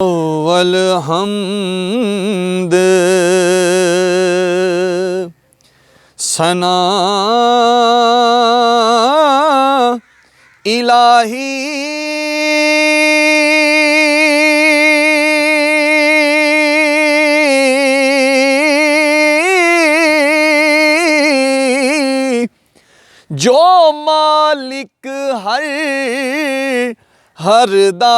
वल हम्द सना इलाही जो मालिक हर दा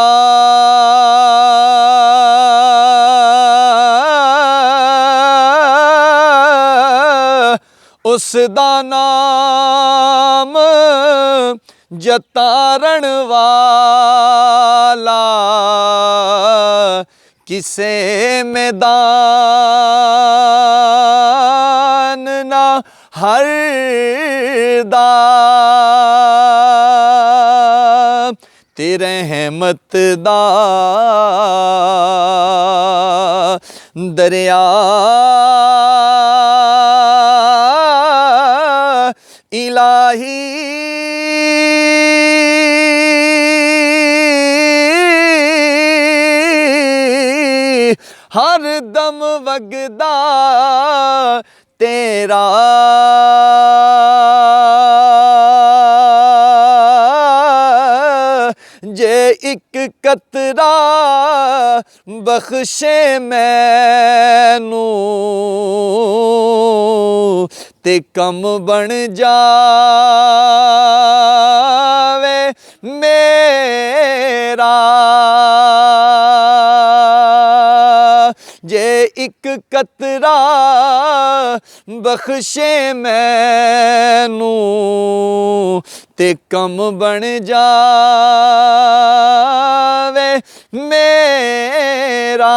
उस दा नाम जतारण वाला किसे मैदान ना हर दा ते रहमत दा दरिया इलाही हर दम वगदा तेरा जे एक कतरा बख्शे मैनू ते कम बन जावे मेरा जे एक कतरा बख्शे मैनू ते कम बन जावे मेरा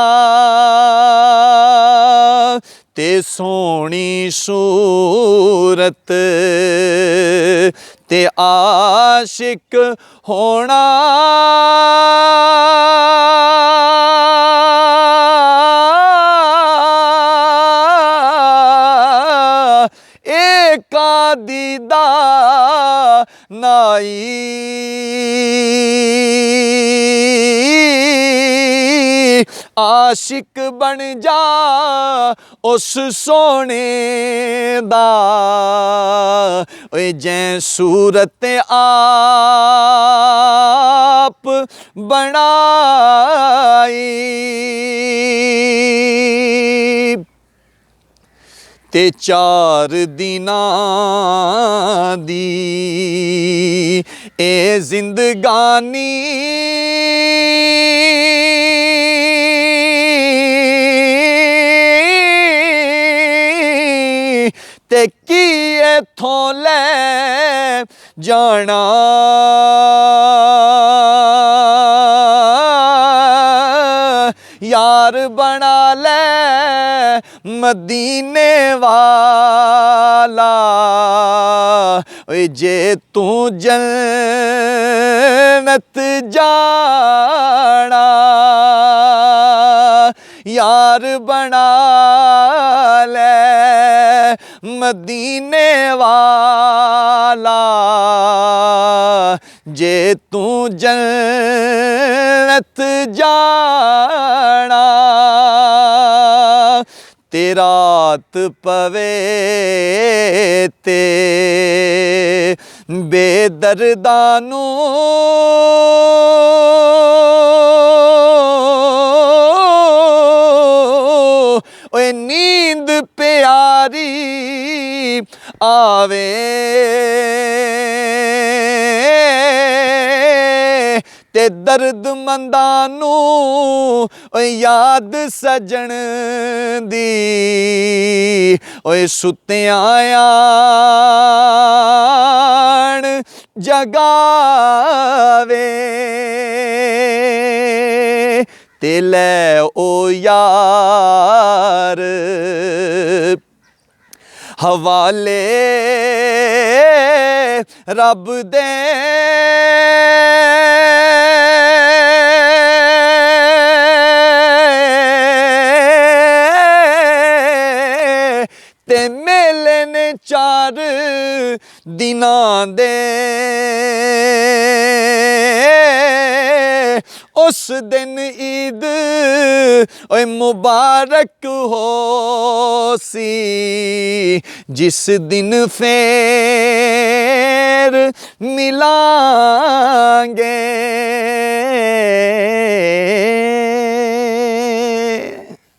ते सोहनी सूरत ते आशिक होना एका दीदा नाई आशिक बन जा उस सोने दा ओए जै सूरत आप बनाई ते चार दिनां दी ए जिंदगानी ते की इत्थों लै जाना यार बना ले मदीने वाला ओए जे तू जन्नत जाना यार बना ले मदीने वाला जे तू जन्नत जाना ते रात पवे ते बेदर्दानू ओए नींद प्यारी आवे ते दर्द मंदानू ओए याद सजन दी ओए सुत्यां जगावे ते लै ओ यार हवाले रब दे ते मेले ने चार दिनां दे उस दिन ईद ओए मुबारक हो सी जिस दिन फेर मिलांगे